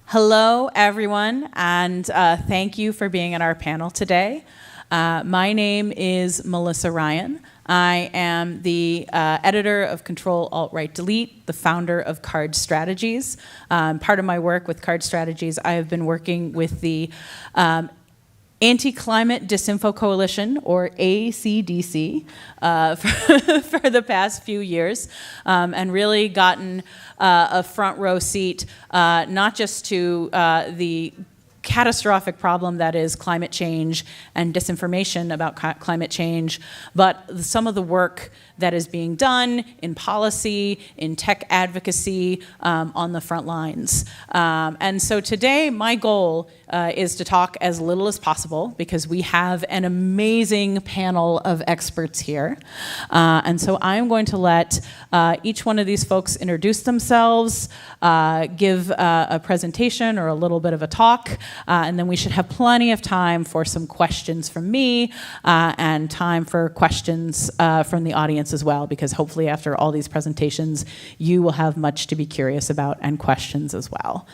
Hello, everyone, and thank you for being at our panel today. My name is Melissa Ryan. I am the editor of Control Alt Right Delete, the founder of Card Strategies. Part of my work with Card Strategies, I have been working with the Anti-Climate Disinfo Coalition, or ACDC, for the past few years, and really gotten a front row seat, not just to the catastrophic problem that is climate change and disinformation about climate change, but some of the work that is being done in policy, in tech advocacy, on the front lines. And so today, my goal is to talk as little as possible because we have an amazing panel of experts here. And so I'm going to let each one of these folks introduce themselves, give a presentation or a little bit of a talk, and then we should have plenty of time for some questions from me and time for questions from the audience as well, because hopefully after all these presentations, you will have much to be curious about and questions as well.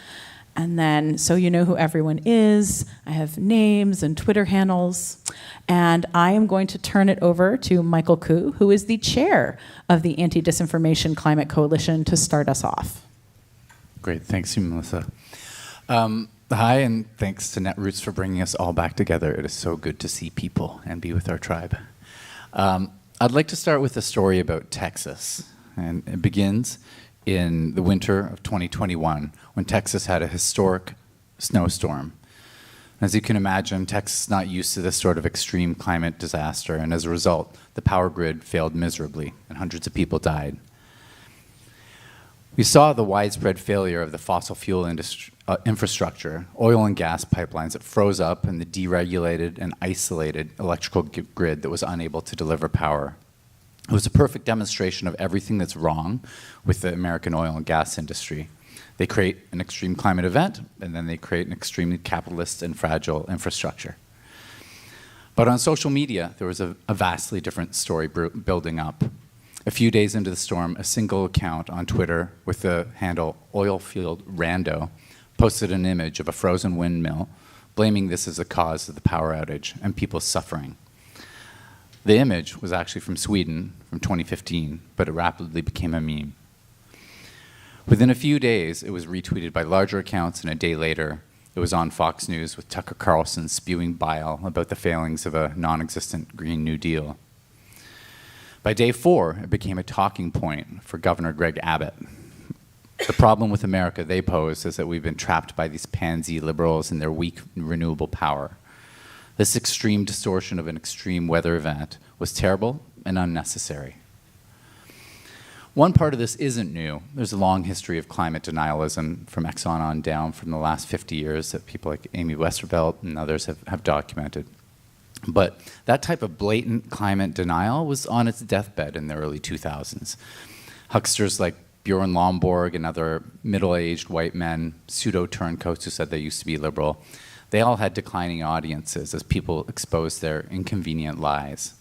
And then, so you know who everyone is, I have names and Twitter handles, and I am going to turn it over to Michael Koo, who is the chair of the Anti-Disinformation Climate Coalition, to start us off. Great, thanks you, Melissa. Hi, and thanks to Netroots for bringing us all back together. It is so good to see people and be with our tribe. I'd like to start with a story about Texas, and it begins in the winter of 2021 when Texas had a historic snowstorm. As you can imagine, Texas is not used to this sort of extreme climate disaster, and as a result, the power grid failed miserably and hundreds of people died. We saw the widespread failure of the fossil fuel infrastructure, oil and gas pipelines that froze up, and the deregulated and isolated electrical grid that was unable to deliver power. It was a perfect demonstration of everything that's wrong with the American oil and gas industry. They create an extreme climate event, and then they create an extremely capitalist and fragile infrastructure. But on social media, there was a vastly different story building up. A few days into the storm, a single account on Twitter with the handle Oilfield Rando posted an image of a frozen windmill, blaming this as the cause of the power outage and people suffering. The image was actually from Sweden from 2015, but it rapidly became a meme. Within a few days, it was retweeted by larger accounts, and a day later, it was on Fox News with Tucker Carlson spewing bile about the failings of a non-existent Green New Deal. By day 4, it became a talking point for Governor Greg Abbott. The problem with America, they pose, is that we've been trapped by these pansy liberals and their weak renewable power. This extreme distortion of an extreme weather event was terrible and unnecessary. One part of this isn't new. There's a long history of climate denialism from Exxon on down from the last 50 years that people like Amy Westervelt and others have documented. But that type of blatant climate denial was on its deathbed in the early 2000s. Hucksters like Bjorn Lomborg and other middle-aged white men, pseudo-turncoats who said they used to be liberal, they all had declining audiences as people exposed their inconvenient lies.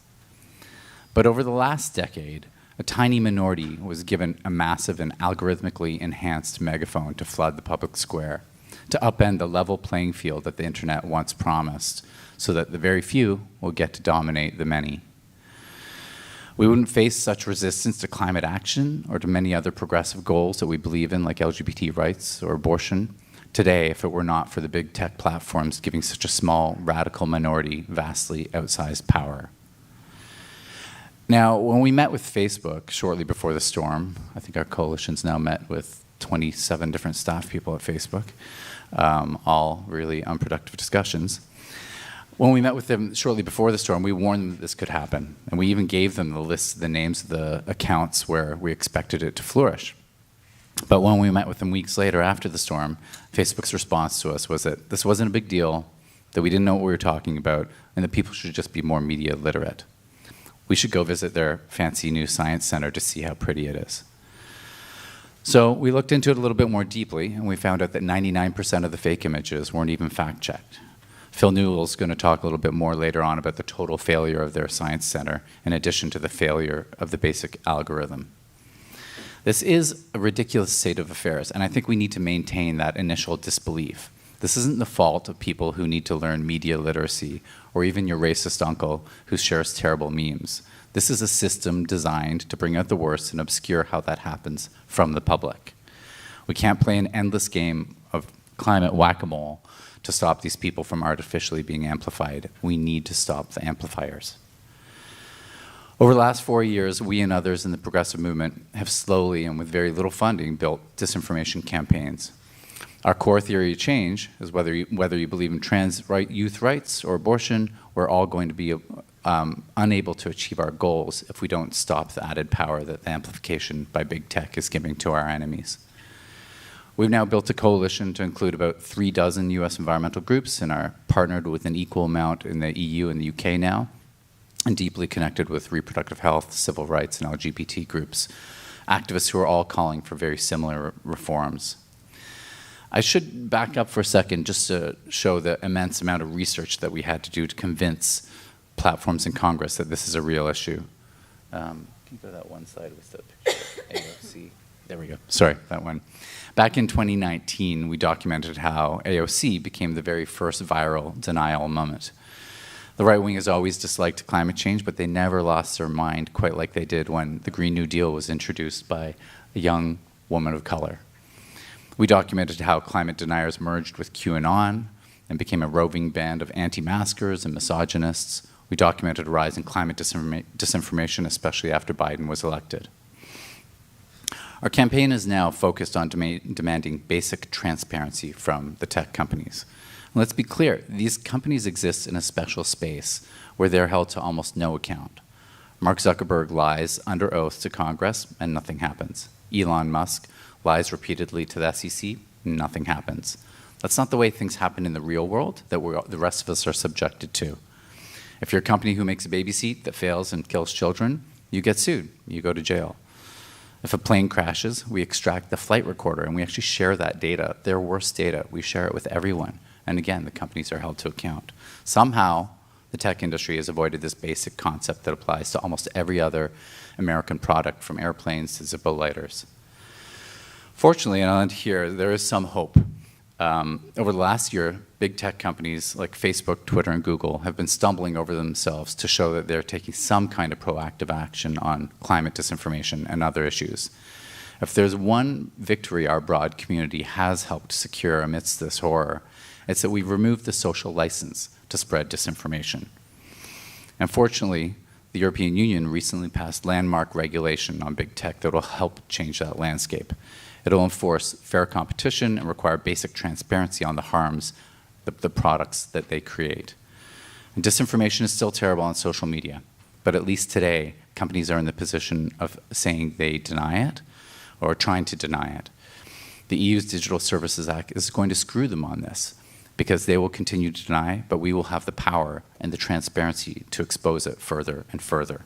But over the last decade, a tiny minority was given a massive and algorithmically enhanced megaphone to flood the public square, to upend the level playing field that the internet once promised, so that the very few will get to dominate the many. We wouldn't face such resistance to climate action or to many other progressive goals that we believe in, like LGBT rights or abortion, today if it were not for the big tech platforms giving such a small, radical minority vastly outsized power. Now, when we met with Facebook shortly before the storm, I think our coalition's now met with 27 different staff people at Facebook, all really unproductive discussions. When we met with them shortly before the storm, we warned them that this could happen, and we even gave them the names of the accounts where we expected it to flourish. But when we met with them weeks later after the storm, Facebook's response to us was that this wasn't a big deal, that we didn't know what we were talking about, and that people should just be more media literate. We should go visit their fancy new science center to see how pretty it is. So we looked into it a little bit more deeply, and we found out that 99% of the fake images weren't even fact-checked. Phil Newell's going to talk a little bit more later on about the total failure of their science center, in addition to the failure of the basic algorithm. This is a ridiculous state of affairs, and I think we need to maintain that initial disbelief. This isn't the fault of people who need to learn media literacy, or even your racist uncle who shares terrible memes. This is a system designed to bring out the worst and obscure how that happens from the public. We can't play an endless game of climate whack-a-mole to stop these people from artificially being amplified. We need to stop the amplifiers. Over the last 4 years, we and others in the progressive movement have slowly and with very little funding built disinformation campaigns. Our core theory of change is whether you believe in youth rights or abortion, we're all going to be unable to achieve our goals if we don't stop the added power that the amplification by big tech is giving to our enemies. We've now built a coalition to include about 36 US environmental groups and are partnered with an equal amount in the EU and the UK now, and deeply connected with reproductive health, civil rights, and LGBT groups, activists who are all calling for very similar reforms. I should back up for a second just to show the immense amount of research that we had to do to convince platforms in Congress that this is a real issue. Can you go to that one slide with the picture of AOC? There we go. Sorry, that one. Back in 2019, we documented how AOC became the very first viral denial moment. The right wing has always disliked climate change, but they never lost their mind quite like they did when the Green New Deal was introduced by a young woman of color. We documented how climate deniers merged with QAnon and became a roving band of anti-maskers and misogynists. We documented a rise in climate disinformation, especially after Biden was elected. Our campaign is now focused on demanding basic transparency from the tech companies. And let's be clear, these companies exist in a special space where they're held to almost no account. Mark Zuckerberg lies under oath to Congress and nothing happens. Elon Musk lies repeatedly to the SEC, nothing happens. That's not the way things happen in the real world that the rest of us are subjected to. If you're a company who makes a baby seat that fails and kills children, you get sued, you go to jail. If a plane crashes, we extract the flight recorder and we actually share that data, their worst data, we share it with everyone. And again, the companies are held to account. Somehow, the tech industry has avoided this basic concept that applies to almost every other American product, from airplanes to Zippo lighters. Fortunately, and I'll end here, there is some hope. Over the last year, big tech companies like Facebook, Twitter, and Google have been stumbling over themselves to show that they're taking some kind of proactive action on climate disinformation and other issues. If there's one victory our broad community has helped secure amidst this horror, it's that we've removed the social license to spread disinformation. And fortunately, the European Union recently passed landmark regulation on big tech that will help change that landscape. It'll enforce fair competition and require basic transparency on the harms, the products that they create. And disinformation is still terrible on social media, but at least today, companies are in the position of saying they deny it or trying to deny it. The EU's Digital Services Act is going to screw them on this because they will continue to deny, but we will have the power and the transparency to expose it further and further.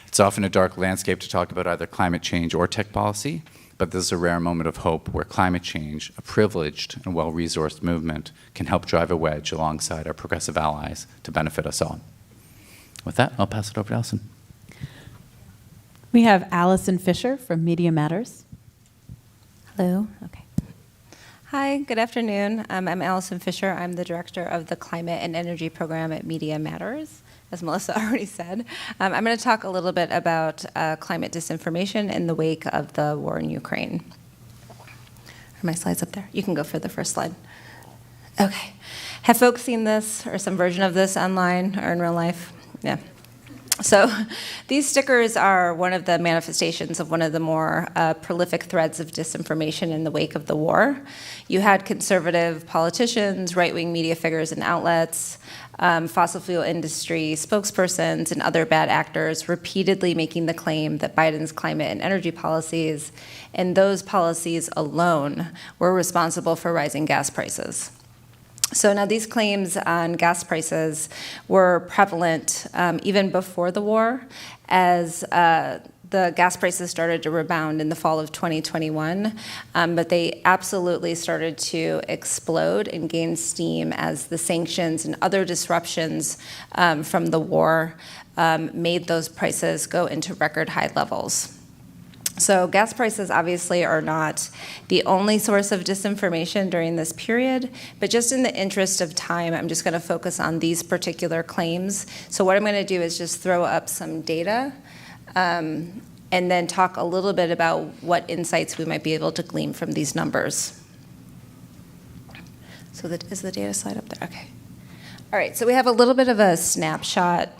It's often a dark landscape to talk about either climate change or tech policy, but this is a rare moment of hope where climate change, a privileged and well-resourced movement, can help drive a wedge alongside our progressive allies to benefit us all. With that, I'll pass it over to Allison. We have Allison Fisher from Media Matters. Hello. Okay. Hi, good afternoon. I'm Allison Fisher. I'm the director of the Climate and Energy Program at Media Matters, as Melissa already said. I'm going to talk a little bit about climate disinformation in the wake of the war in Ukraine. Are my slides up there? You can go for the first slide. Okay. Have folks seen this or some version of this online or in real life? Yeah. So these stickers are one of the manifestations of one of the more prolific threads of disinformation in the wake of the war. You had conservative politicians, right-wing media figures and outlets, fossil fuel industry spokespersons, and other bad actors repeatedly making the claim that Biden's climate and energy policies, and those policies alone, were responsible for rising gas prices. So now these claims on gas prices were prevalent even before the war, as the gas prices started to rebound in the fall of 2021, but they absolutely started to explode and gain steam as the sanctions and other disruptions from the war made those prices go into record high levels. So gas prices obviously are not the only source of disinformation during this period, but just in the interest of time, I'm just going to focus on these particular claims. So what I'm going to do is just throw up some data and then talk a little bit about what insights we might be able to glean from these numbers. So is the data slide up there? Okay. All right, so we have a little bit of a snapshot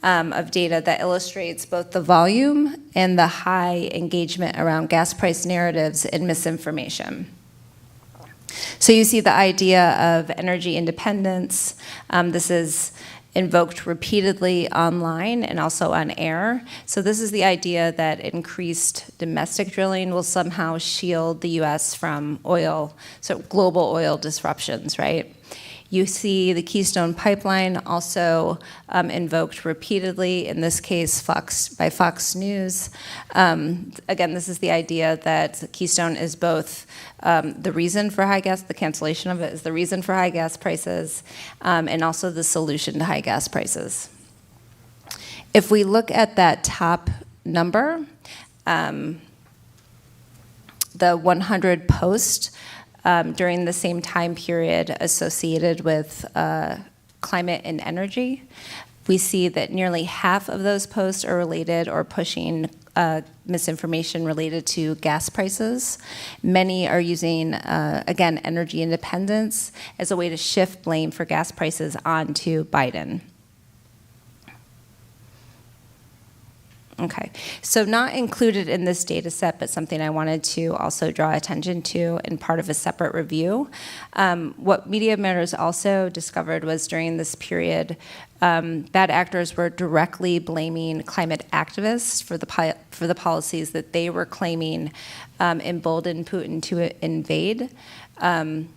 of data that illustrates both the volume and the high engagement around gas price narratives and misinformation. So you see the idea of energy independence. This is invoked repeatedly online and also on air. So this is the idea that increased domestic drilling will somehow shield the US from oil, so global oil disruptions, right? You see the Keystone Pipeline also invoked repeatedly, in this case by Fox News. Again, this is the idea that Keystone is both the reason for the cancellation of it is the reason for high gas prices, and also the solution to high gas prices. If we look at that top number, the 100 posts, during the same time period associated with climate and energy, we see that nearly half of those posts are related or pushing misinformation related to gas prices. Many are using, again, energy independence as a way to shift blame for gas prices onto Biden. Okay, so not included in this data set, but something I wanted to also draw attention to in part of a separate review. What Media Matters also discovered was during this period, bad actors were directly blaming climate activists for the policies that they were claiming emboldened Putin to invade, and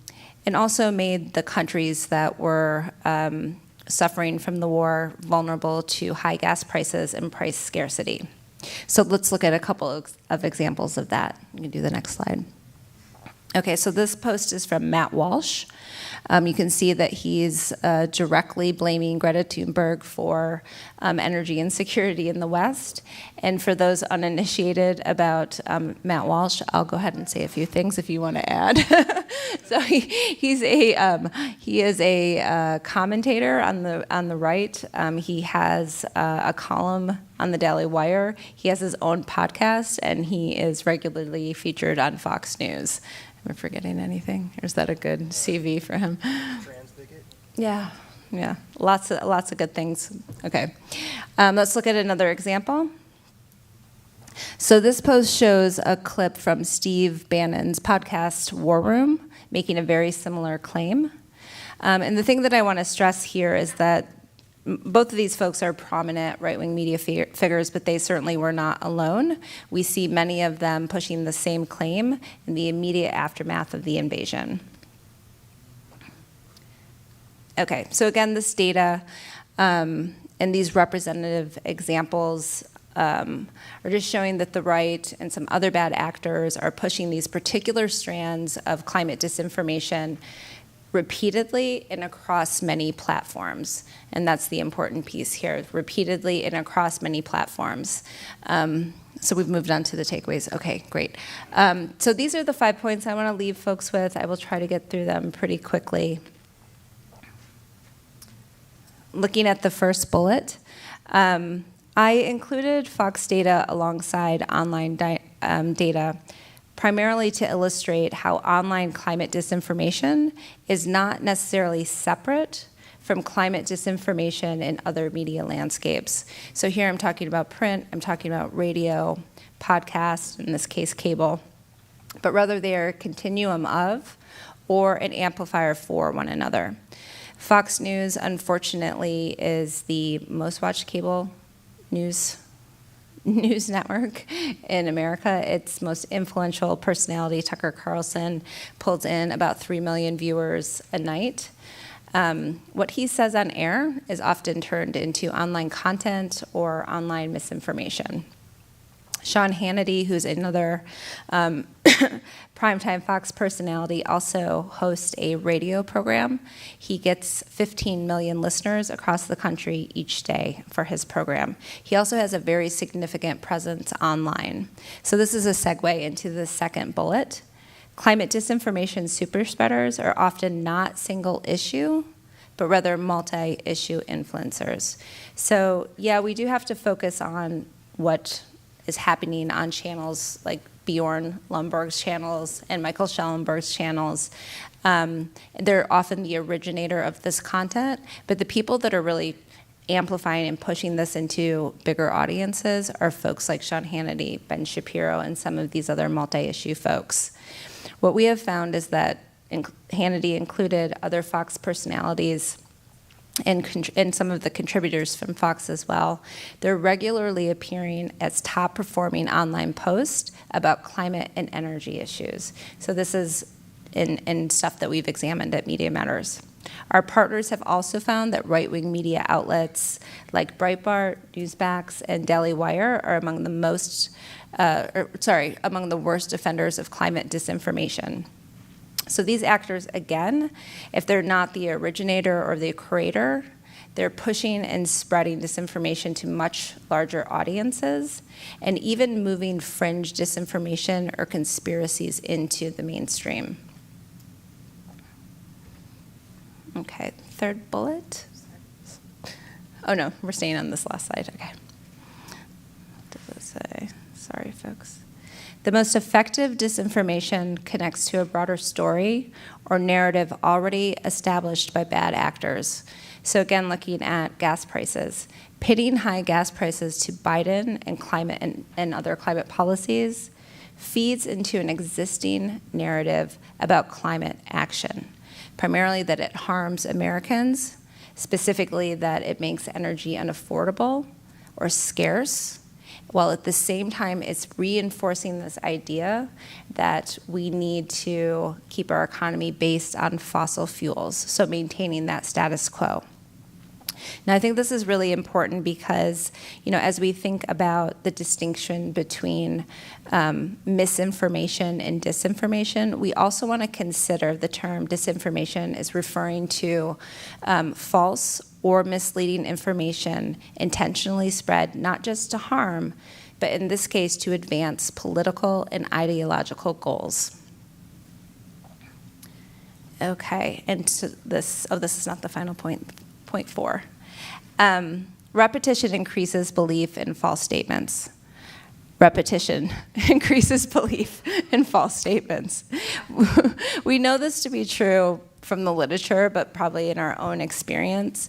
also made the countries that were suffering from the war vulnerable to high gas prices and price scarcity. So let's look at a couple of examples of that. You can do the next slide. Okay, so this post is from Matt Walsh. You can see that he's directly blaming Greta Thunberg for energy insecurity in the West. And for those uninitiated about Matt Walsh, I'll go ahead and say a few things if you want to add. So he is a commentator on the right. He has a column on the Daily Wire. He has his own podcast, and he is regularly featured on Fox News. Am I forgetting anything? Or is that a good CV for him? Yeah, lots of good things. Okay, let's look at another example. So this post shows a clip from Steve Bannon's podcast, War Room, making a very similar claim. And the thing that I want to stress here is that both of these folks are prominent right-wing media figures, but they certainly were not alone. We see many of them pushing the same claim in the immediate aftermath of the invasion. Okay, so again, this data and these representative examples are just showing that the right and some other bad actors are pushing these particular strands of climate disinformation repeatedly and across many platforms. And that's the important piece here, repeatedly and across many platforms. So we've moved on to the takeaways. Okay, great. So these are the 5 points I want to leave folks with. I will try to get through them pretty quickly. Looking at the first bullet, I included Fox data alongside online data primarily to illustrate how online climate disinformation is not necessarily separate from climate disinformation in other media landscapes. So here I'm talking about print, I'm talking about radio, podcast, in this case cable, but rather they are a continuum of or an amplifier for one another. Fox News, unfortunately, is the most watched cable news network in America. Its most influential personality, Tucker Carlson, pulls in about 3 million viewers a night. What he says on air is often turned into online content or online misinformation. Sean Hannity, who's another primetime Fox personality, also hosts a radio program. He gets 15 million listeners across the country each day for his program. He also has a very significant presence online. So this is a segue into the second bullet. Climate disinformation superspreaders are often not single issue, but rather multi-issue influencers. So yeah, we do have to focus on what is happening on channels like Bjorn Lomborg's channels and Michael Schellenberg's channels. They're often the originator of this content, but the people that are really amplifying and pushing this into bigger audiences are folks like Sean Hannity, Ben Shapiro, and some of these other multi-issue folks. What we have found is that Hannity included other Fox personalities and some of the contributors from Fox as well. They're regularly appearing as top performing online posts about climate and energy issues. So this is in stuff that we've examined at Media Matters. Our partners have also found that right-wing media outlets like Breitbart, Newsmax, and Daily Wire are among the among the worst offenders of climate disinformation. So these actors, again, if they're not the originator or the creator, they're pushing and spreading disinformation to much larger audiences and even moving fringe disinformation or conspiracies into the mainstream. Okay, third bullet. Oh no, we're staying on this last slide, okay. What does it say? Sorry, folks. The most effective disinformation connects to a broader story or narrative already established by bad actors. So again, looking at gas prices, pitting high gas prices to Biden and climate and other climate policies feeds into an existing narrative about climate action, primarily that it harms Americans, specifically that it makes energy unaffordable or scarce, while at the same time it's reinforcing this idea that we need to keep our economy based on fossil fuels, so maintaining that status quo. Now, I think this is really important because, as we think about the distinction between misinformation and disinformation, we also want to consider the term disinformation is referring to false or misleading information intentionally spread not just to harm, but in this case to advance political and ideological goals. Okay, and so this is not the final point. Point 4. Repetition increases belief in false statements. Repetition increases belief in false statements. We know this to be true from the literature, but probably in our own experience.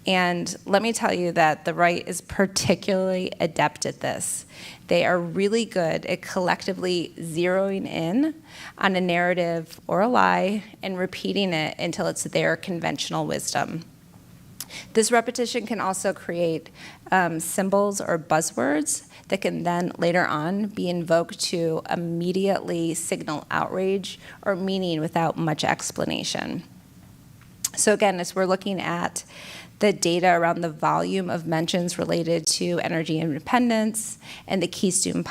And let me tell you that the right is particularly adept at this. They are really good at collectively zeroing in on a narrative or a lie and repeating it until it's their conventional wisdom. This repetition can also create symbols or buzzwords that can then later on be invoked to immediately signal outrage or meaning without much explanation. So again, as we're looking at the data around the volume of mentions related to energy independence and the Keystone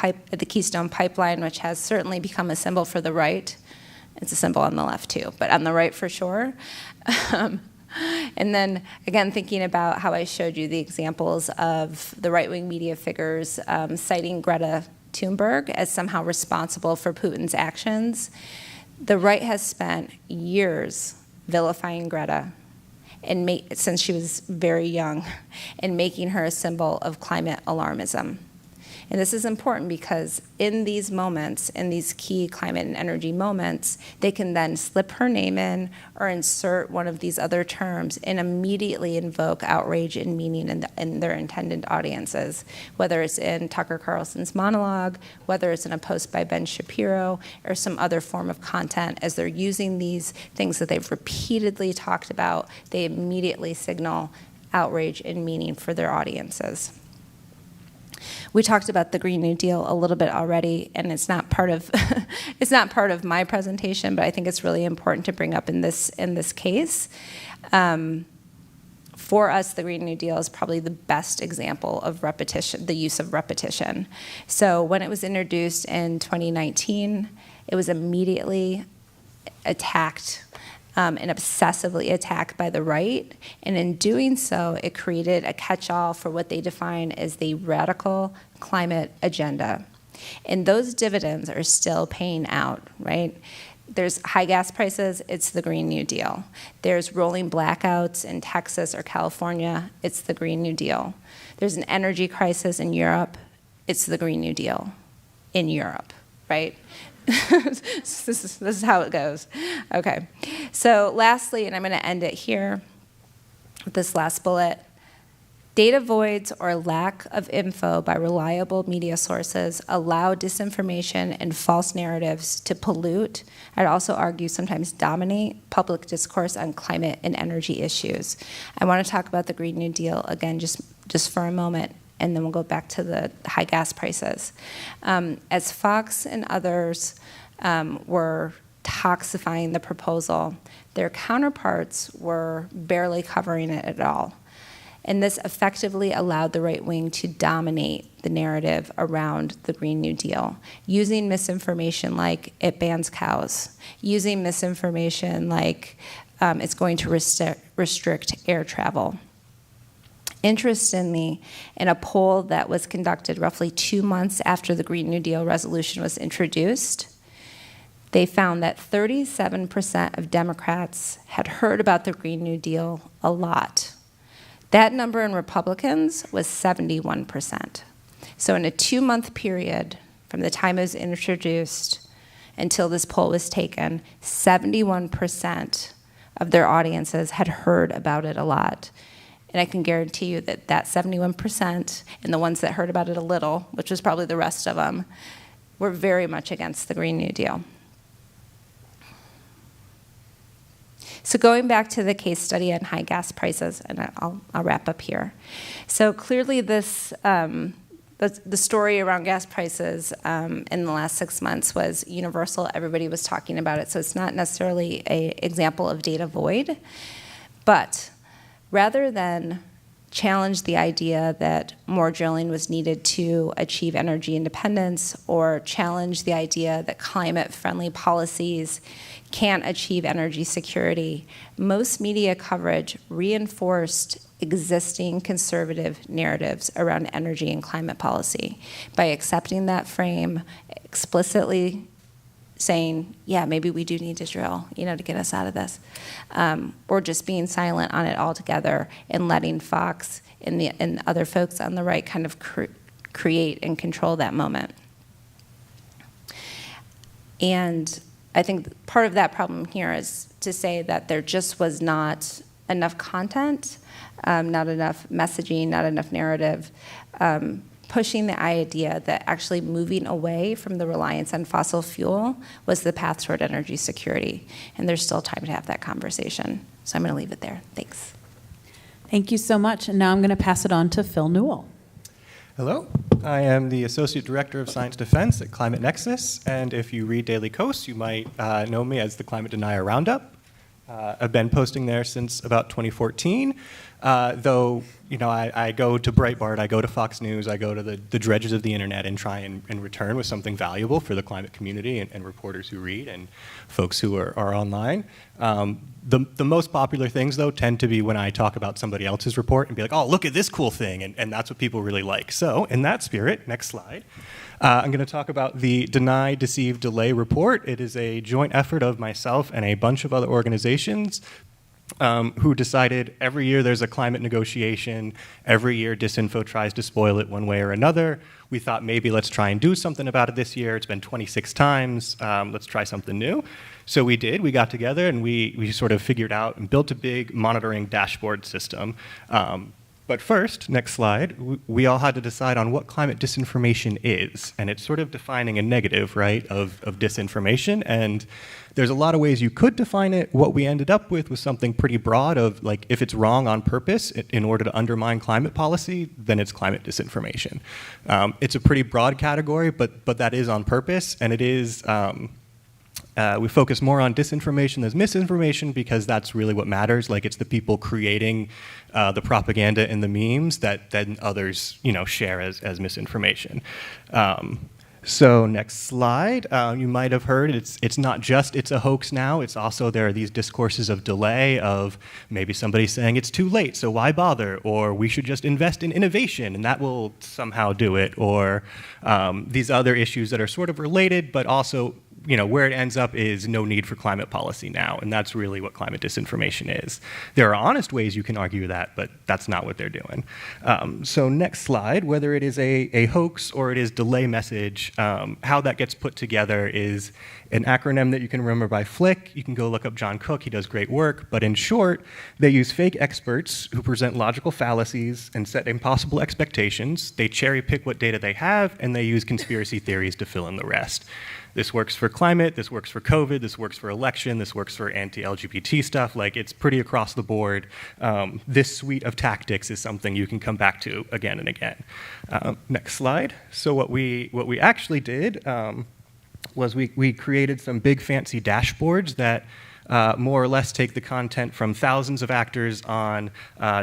Pipeline, which has certainly become a symbol for the right. It's a symbol on the left too, but on the right for sure. And then, again, thinking about how I showed you the examples of the right-wing media figures citing Greta Thunberg as somehow responsible for Putin's actions, the right has spent years vilifying Greta since she was very young and making her a symbol of climate alarmism. And this is important because in these moments, in these key climate and energy moments, they can then slip her name in or insert one of these other terms and immediately invoke outrage and meaning in their intended audiences, whether it's in Tucker Carlson's monologue, whether it's in a post by Ben Shapiro, or some other form of content. As they're using these things that they've repeatedly talked about, they immediately signal outrage and meaning for their audiences. We talked about the Green New Deal a little bit already, and it's not part of my presentation, but I think it's really important to bring up in this case. For us, the Green New Deal is probably the best example of repetition, the use of repetition. So when it was introduced in 2019, it was immediately attacked and obsessively attacked by the right. And in doing so, it created a catch-all for what they define as the radical climate agenda. And those dividends are still paying out, right? There's high gas prices, it's the Green New Deal. There's rolling blackouts in Texas or California, it's the Green New Deal. There's an energy crisis in Europe, it's the Green New Deal in Europe, right? this is how it goes. Okay, so lastly, and I'm gonna end it here with this last bullet, data voids or lack of info by reliable media sources allow disinformation and false narratives to pollute, I'd also argue sometimes dominate, public discourse on climate and energy issues. I want to talk about the Green New Deal again just for a moment, and then we'll go back to the high gas prices. As Fox and others were toxifying the proposal, their counterparts were barely covering it at all. And this effectively allowed the right wing to dominate the narrative around the Green New Deal, using misinformation like it bans cows, using misinformation like it's going to restrict air travel. Interestingly, in a poll that was conducted roughly 2 months after the Green New Deal resolution was introduced, they found that 37% of Democrats had heard about the Green New Deal a lot. That number in Republicans was 71%. So in a 2-month period, from the time it was introduced until this poll was taken, 71% of their audiences had heard about it a lot. And I can guarantee you that that 71% and the ones that heard about it a little, which was probably the rest of them, were very much against the Green New Deal. So going back to the case study on high gas prices, and I'll wrap up here. So clearly this, the story around gas prices in the last 6 months was universal. Everybody was talking about it. So it's not necessarily an example of data void. But rather than challenge the idea that more drilling was needed to achieve energy independence, or challenge the idea that climate-friendly policies can't achieve energy security, most media coverage reinforced existing conservative narratives around energy and climate policy by accepting that frame, explicitly saying, yeah, maybe we do need to drill, to get us out of this, or just being silent on it altogether and letting Fox and other folks on the right kind of create and control that moment. And I think part of that problem here is to say that there just was not enough content, not enough messaging, not enough narrative, pushing the idea that actually moving away from the reliance on fossil fuel was the path toward energy security. And there's still time to have that conversation. So I'm going to leave it there. Thanks. Thank you so much. And now I'm going to pass it on to Phil Newell. Hello, I am the Associate Director of Science Defense at Climate Nexus, and if you read Daily Kos, you might know me as the Climate Denier Roundup. I've been posting there since about 2014, though I go to Breitbart, I go to Fox News, I go to the dredges of the internet and try and return with something valuable for the climate community and reporters who read and folks who are online. The most popular things, though, tend to be when I talk about somebody else's report and be like, oh, look at this cool thing, and that's what people really like. So in that spirit, next slide, I'm going to talk about the Deny, Deceive, Delay report. It is a joint effort of myself and a bunch of other organizations who decided every year there's a climate negotiation, every year disinfo tries to spoil it one way or another. We thought maybe let's try and do something about it this year. It's been 26 times, let's try something new. So we did, we got together and we sort of figured out and built a big monitoring dashboard system. But first, next slide, we all had to decide on what climate disinformation is. And it's sort of defining a negative, right, of disinformation. And there's a lot of ways you could define it. What we ended up with was something pretty broad of, like, if it's wrong on purpose in order to undermine climate policy, then it's climate disinformation. It's a pretty broad category, but that is on purpose. And it is We focus more on disinformation than misinformation because that's really what matters. Like, it's the people creating the propaganda and the memes that then others, share as misinformation. So next slide. You might have heard it's not just it's a hoax now. It's also there are these discourses of delay of maybe somebody saying it's too late, so why bother? Or we should just invest in innovation and that will somehow do it. Or these other issues that are sort of related, but also where it ends up is no need for climate policy now, and that's really what climate disinformation is. There are honest ways you can argue that, but that's not what they're doing. So next slide, whether it is a hoax or it is delay message, how that gets put together is an acronym that you can remember by Flick. You can go look up John Cook, he does great work, but in short, they use fake experts who present logical fallacies and set impossible expectations. They cherry pick what data they have, and they use conspiracy theories to fill in the rest. This works for climate, this works for COVID, this works for election, this works for anti-LGBT stuff. Like, it's pretty across the board. This suite of tactics is something you can come back to again and again. Next slide. So what we actually did was we created some big fancy dashboards that more or less take the content from thousands of actors on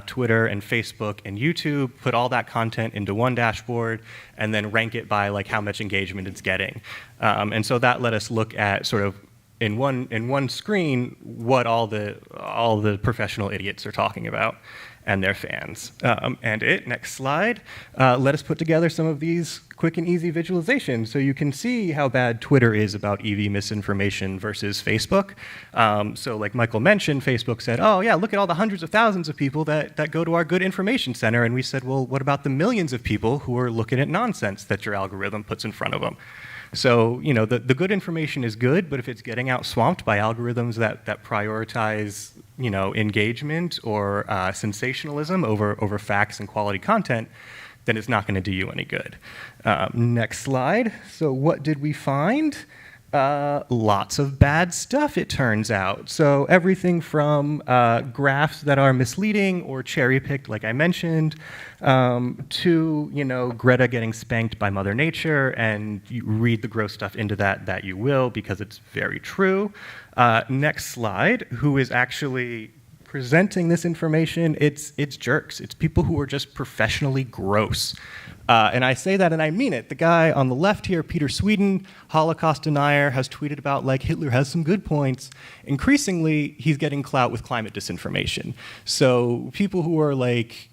Twitter and Facebook and YouTube, put all that content into one dashboard, and then rank it by like how much engagement it's getting. And so that let us look at sort of in one screen what all the professional idiots are talking about and their fans. Next slide, let us put together some of these quick and easy visualizations so you can see how bad Twitter is about EV misinformation versus Facebook. So like Michael mentioned, Facebook said, oh yeah, look at all the hundreds of thousands of people that go to our good information center. And we said, well, what about the millions of people who are looking at nonsense that your algorithm puts in front of them? So, the good information is good, but if it's getting out swamped by algorithms that prioritize, engagement or sensationalism over facts and quality content, then it's not going to do you any good. Next slide. So what did we find? Lots of bad stuff, it turns out. So everything from graphs that are misleading or cherry-picked, like I mentioned, to Greta getting spanked by Mother Nature, and you read the gross stuff into that you will, because it's very true. Next slide. Who is actually presenting this information? It's jerks. It's people who are just professionally gross. And I say that and I mean it. The guy on the left here, Peter Sweden, Holocaust denier, has tweeted about like Hitler has some good points. Increasingly, he's getting clout with climate disinformation. So people who are like,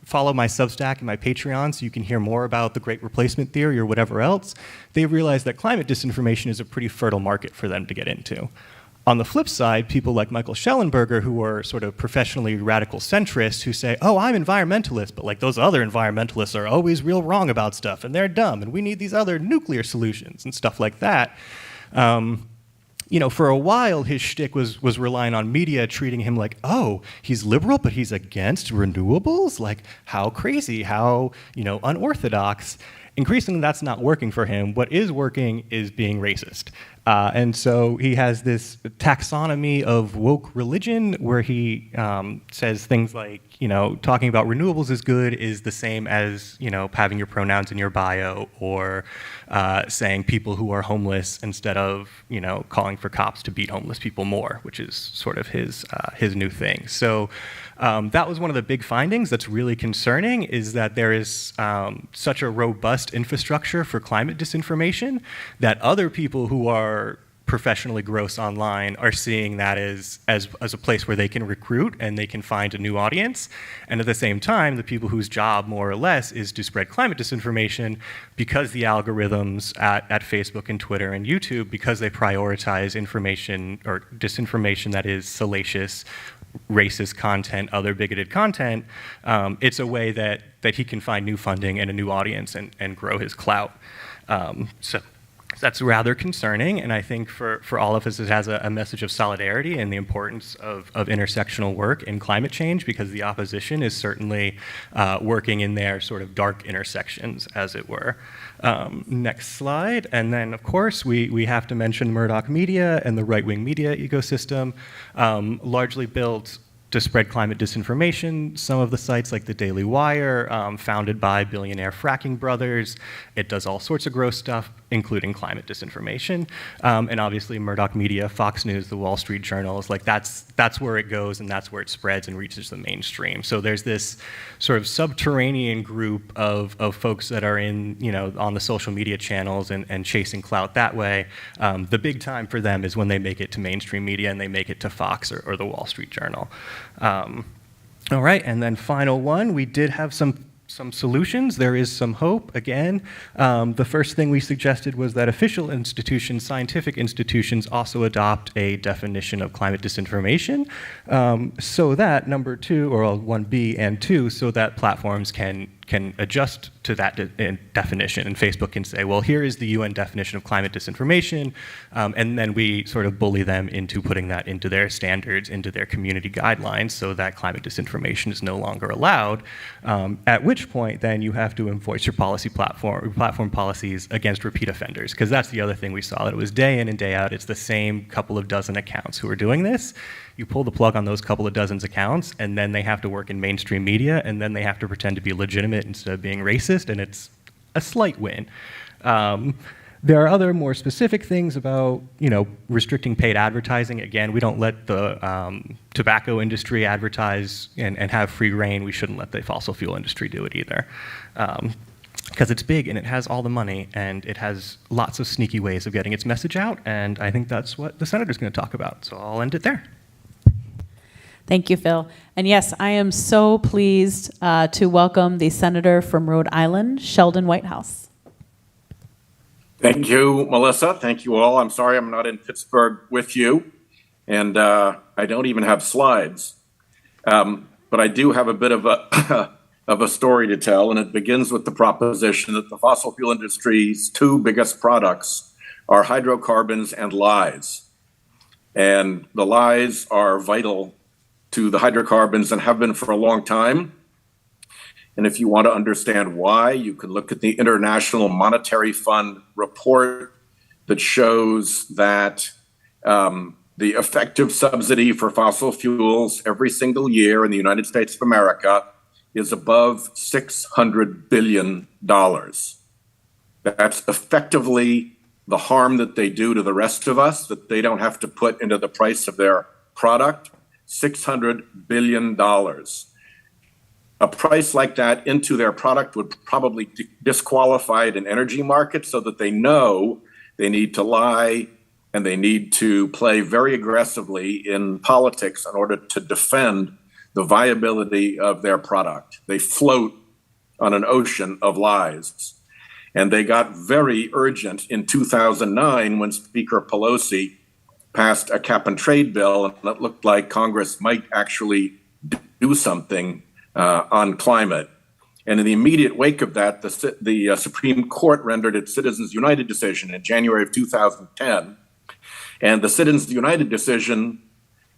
follow my Substack and my Patreon so you can hear more about the Great Replacement Theory or whatever else, they realize that climate disinformation is a pretty fertile market for them to get into. On the flip side, people like Michael Schellenberger, who are sort of professionally radical centrists, who say, oh, I'm environmentalist, but like those other environmentalists are always real wrong about stuff, and they're dumb, and we need these other nuclear solutions and stuff like that. For a while, his shtick was relying on media treating him like, oh, he's liberal, but he's against renewables? Like, how crazy, how, unorthodox. Increasingly, that's not working for him. What is working is being racist. And so he has this taxonomy of woke religion where he says things like, talking about renewables is good is the same as, having your pronouns in your bio, or saying people who are homeless instead of, calling for cops to beat homeless people more, which is sort of his new thing. So that was one of the big findings that's really concerning, is that there is such a robust infrastructure for climate disinformation that other people who are professionally gross online are seeing that as a place where they can recruit and they can find a new audience. And at the same time, the people whose job, more or less, is to spread climate disinformation, because the algorithms at Facebook and Twitter and YouTube, because they prioritize information or disinformation that is salacious, racist content, other bigoted content, it's a way that he can find new funding and a new audience and grow his clout. So that's rather concerning, and I think for all of us it has a message of solidarity and the importance of intersectional work in climate change, because the opposition is certainly working in their sort of dark intersections, as it were. Next slide, and then of course we have to mention Murdoch Media and the right-wing media ecosystem, largely built to spread climate disinformation. Some of the sites, like the Daily Wire, founded by billionaire fracking brothers. It does all sorts of gross stuff, including climate disinformation. And obviously Murdoch Media, Fox News, the Wall Street Journal is like, that's where it goes and that's where it spreads and reaches the mainstream. So there's this sort of subterranean group of folks that are in, on the social media channels and chasing clout that way. The big time for them is when they make it to mainstream media and they make it to Fox or the Wall Street Journal. All right, and then final one, we did have some solutions. There is some hope. Again, the first thing we suggested was that official institutions, scientific institutions, also adopt a definition of climate disinformation, so that number 2, or 1B and 2, so that platforms can adjust to that definition. And Facebook can say, well, here is the UN definition of climate disinformation, and then we sort of bully them into putting that into their standards, into their community guidelines, so that climate disinformation is no longer allowed, at which point then you have to enforce your platform policies against repeat offenders, because that's the other thing we saw, that it was day in and day out, it's the same couple of dozen accounts who are doing this. You pull the plug on those couple of dozens accounts, and then they have to work in mainstream media, and then they have to pretend to be legitimate instead of being racist, and it's a slight win. There are other more specific things about, restricting paid advertising. Again, we don't let the tobacco industry advertise and have free reign. We shouldn't let the fossil fuel industry do it either. Because it's big and it has all the money and it has lots of sneaky ways of getting its message out, and I think that's what the senator's going to talk about. So I'll end it there. Thank you, Phil. And yes, I am so pleased to welcome the senator from Rhode Island, Sheldon Whitehouse. Thank you, Melissa. Thank you all. I'm sorry I'm not in Pittsburgh with you, and I don't even have slides. But I do have a bit of a story to tell, and it begins with the proposition that the fossil fuel industry's 2 biggest products are hydrocarbons and lies. And the lies are vital to the hydrocarbons and have been for a long time. And if you want to understand why, you can look at the International Monetary Fund report that shows that the effective subsidy for fossil fuels every single year in the United States of America is above $600 billion. That's effectively the harm that they do to the rest of us, that they don't have to put into the price of their product. $600 billion. A price like that into their product would probably disqualify an energy market, so that they know they need to lie and they need to play very aggressively in politics in order to defend the viability of their product. They float on an ocean of lies. And they got very urgent in 2009 when Speaker Pelosi passed a cap and trade bill, and it looked like Congress might actually do something on climate. And in the immediate wake of that, the Supreme Court rendered its Citizens United decision in January of 2010. And the Citizens United decision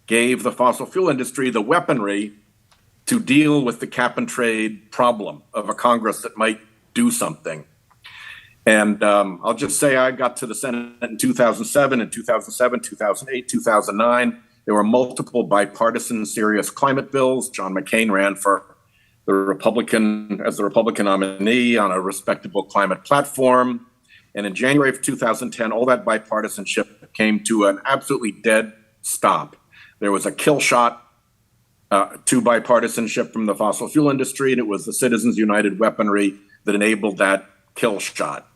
gave the fossil fuel industry the weaponry to deal with the cap and trade problem of a Congress that might do something. And I'll just say I got to the Senate in 2007, 2008, 2009. There were multiple bipartisan serious climate bills. John McCain ran for the Republican nominee on a respectable climate platform. And in January of 2010, all that bipartisanship came to an absolutely dead stop. There was a kill shot to bipartisanship from the fossil fuel industry, and it was the Citizens United weaponry that enabled that kill shot.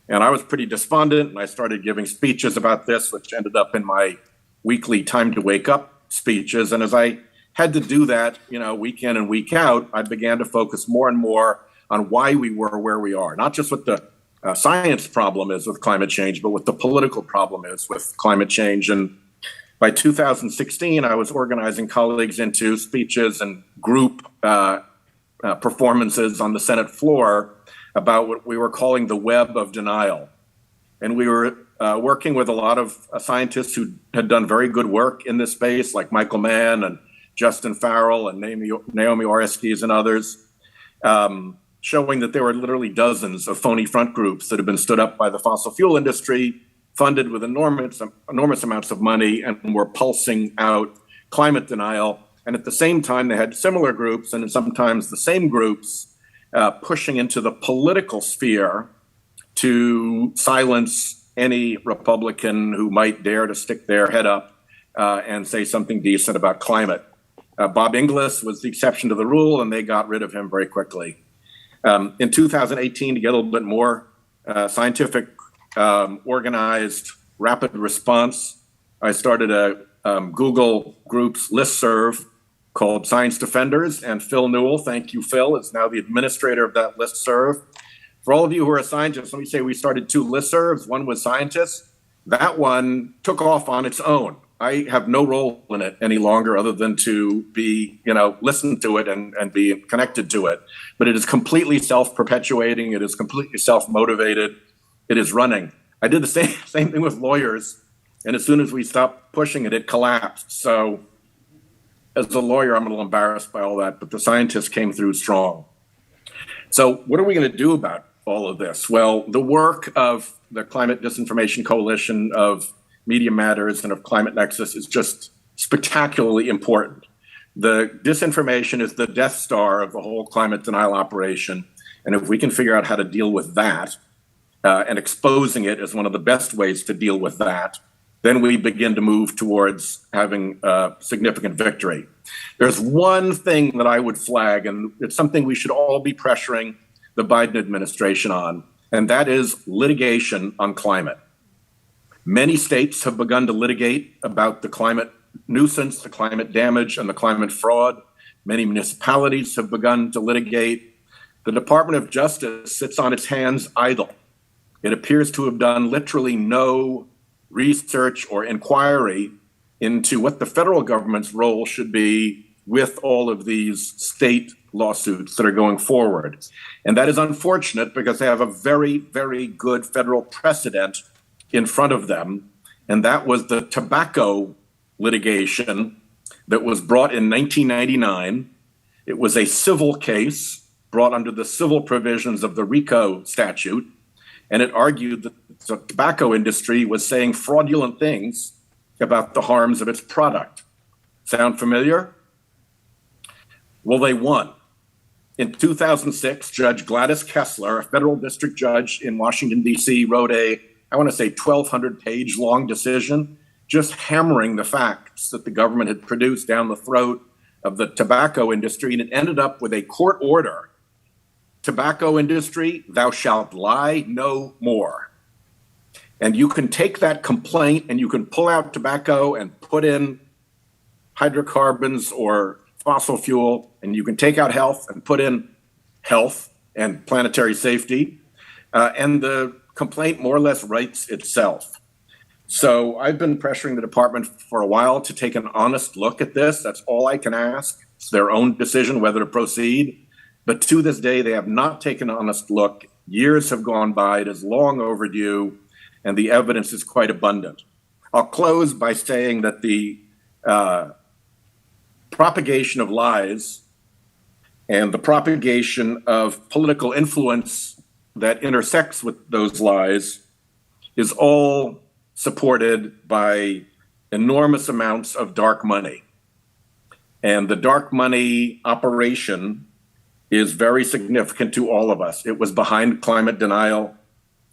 And I was pretty despondent, and I started giving speeches about this, which ended up in my weekly Time to Wake Up speeches. And as I had to do that, week in and week out, I began to focus more and more on why we were where we are, not just what the science problem is with climate change, but what the political problem is with climate change. And by 2016, I was organizing colleagues into speeches and group performances on the Senate floor about what we were calling the web of denial. And we were working with a lot of scientists who had done very good work in this space, like Michael Mann and Justin Farrell and Naomi Oreskes and others, showing that there were literally dozens of phony front groups that had been stood up by the fossil fuel industry, funded with enormous amounts of money, and were pulsing out climate denial And at the same time, they had similar groups and sometimes the same groups pushing into the political sphere to silence any Republican who might dare to stick their head up and say something decent about climate. Bob Inglis was the exception to the rule, and they got rid of him very quickly. In 2018, to get a little bit more scientific, organized, rapid response, I started a Google Groups listserv called Science Defenders, and Phil Newell, thank you, Phil, is now the administrator of that listserv. For all of you who are scientists, let me say we started 2 listservs. One was scientists. That one took off on its own. I have no role in it any longer other than to be, listen to it and be connected to it. But it is completely self-perpetuating. It is completely self-motivated. It is running. I did the same thing with lawyers. And as soon as we stopped pushing it, it collapsed. So as a lawyer, I'm a little embarrassed by all that, but the scientists came through strong. So what are we going to do about all of this? Well, the work of the Climate Disinformation Coalition, of Media Matters, and of Climate Nexus is just spectacularly important. The disinformation is the Death Star of the whole climate denial operation. And if we can figure out how to deal with that, and exposing it as one of the best ways to deal with that, then we begin to move towards having a significant victory. There's one thing that I would flag, and it's something we should all be pressuring the Biden administration on, and that is litigation on climate. Many states have begun to litigate about the climate nuisance, the climate damage, and the climate fraud. Many municipalities have begun to litigate. The Department of Justice sits on its hands idle. It appears to have done literally no research or inquiry into what the federal government's role should be with all of these state lawsuits that are going forward. And that is unfortunate because they have a very, very good federal precedent in front of them. And that was the tobacco litigation that was brought in 1999. It was a civil case brought under the civil provisions of the RICO statute. And it argued that the tobacco industry was saying fraudulent things about the harms of its product. Sound familiar? Well, they won. In 2006, Judge Gladys Kessler, a federal district judge in Washington, D.C., wrote a 1,200-page long decision just hammering the facts that the government had produced down the throat of the tobacco industry, and it ended up with a court order. Tobacco industry, thou shalt lie no more. And you can take that complaint and you can pull out tobacco and put in hydrocarbons or fossil fuel, and you can take out health and put in health and planetary safety. And the complaint more or less writes itself. So I've been pressuring the department for a while to take an honest look at this. That's all I can ask. It's their own decision whether to proceed. But to this day, they have not taken an honest look. Years have gone by. It is long overdue, and the evidence is quite abundant. I'll close by saying that the propagation of lies and the propagation of political influence that intersects with those lies is all supported by enormous amounts of dark money. And the dark money operation is very significant to all of us. It was behind climate denial.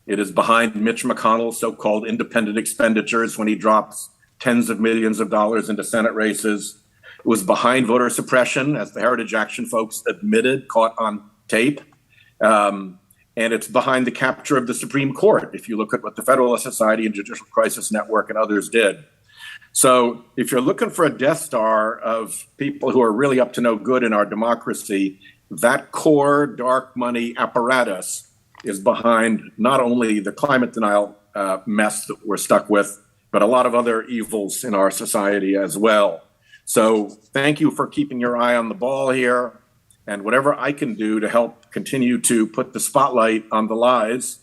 It is behind Mitch McConnell's so-called independent expenditures when he drops tens of millions of dollars into Senate races. It was behind voter suppression, as the Heritage Action folks admitted, caught on tape. And it's behind the capture of the Supreme Court, if you look at what the Federalist Society and Judicial Crisis Network and others did. So if you're looking for a Death Star of people who are really up to no good in our democracy, that core dark money apparatus is behind not only the climate denial mess that we're stuck with, but a lot of other evils in our society as well. So thank you for keeping your eye on the ball here, and whatever I can do to help continue to put the spotlight on the lies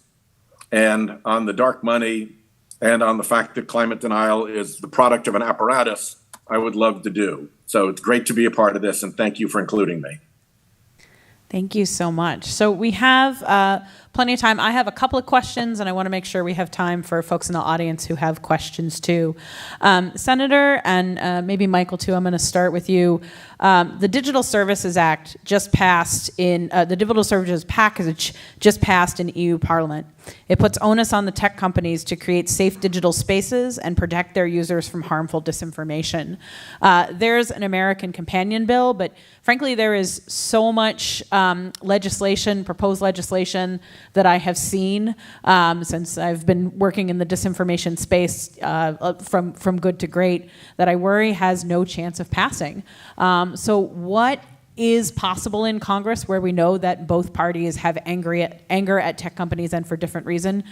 and on the dark money and on the fact that climate denial is the product of an apparatus, I would love to do. So it's great to be a part of this, and thank you for including me. Thank you so much. So we have plenty of time. I have a couple of questions, and I want to make sure we have time for folks in the audience who have questions too. Senator, and maybe Michael too, I'm going to start with you. The Digital Services Act just passed in, the Digital Services Package just passed in EU Parliament. It puts onus on the tech companies to create safe digital spaces and protect their users from harmful disinformation. There's an American companion bill, but frankly, there is so much legislation, proposed legislation, that I have seen since I've been working in the disinformation space from good to great, that I worry has no chance of passing. So what is possible in Congress, where we know that both parties have anger at tech companies and for different reason?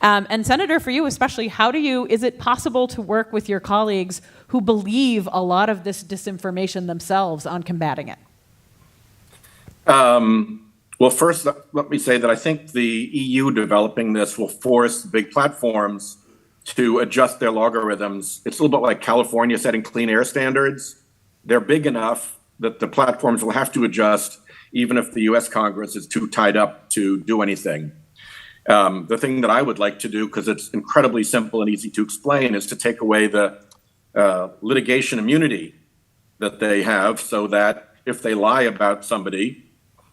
And Senator, for you especially, is it possible to work with your colleagues who believe a lot of this disinformation themselves on combating it? Well, first, let me say that I think the EU developing this will force big platforms to adjust their algorithms. It's a little bit like California setting clean air standards. They're big enough that the platforms will have to adjust, even if the US Congress is too tied up to do anything. The thing that I would like to do, because it's incredibly simple and easy to explain, is to take away the litigation immunity that they have, so that if they lie about somebody,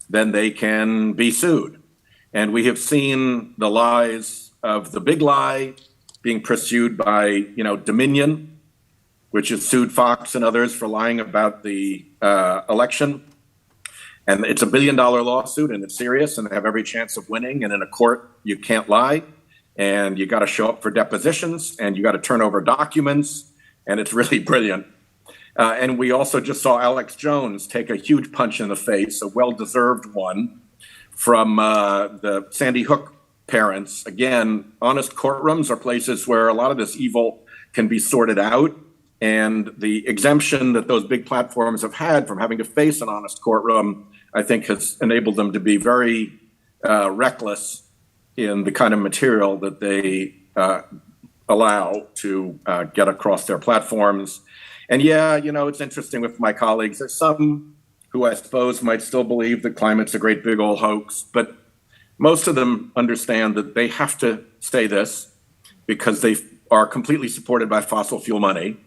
then they can be sued. And we have seen the lies of the big lie being pursued by, Dominion, which has sued Fox and others for lying about the election. And it's $1 billion lawsuit, and it's serious, and they have every chance of winning. And in a court, you can't lie, and you got to show up for depositions, and you got to turn over documents, and it's really brilliant. And we also just saw Alex Jones take a huge punch in the face, a well-deserved one, from the Sandy Hook parents. Again, honest courtrooms are places where a lot of this evil can be sorted out. And the exemption that those big platforms have had from having to face an honest courtroom, I think, has enabled them to be very reckless in the kind of material that they allow to get across their platforms. And yeah, it's interesting with my colleagues. There's some who I suppose might still believe that climate's a great big old hoax, but most of them understand that they have to say this because they are completely supported by fossil fuel money.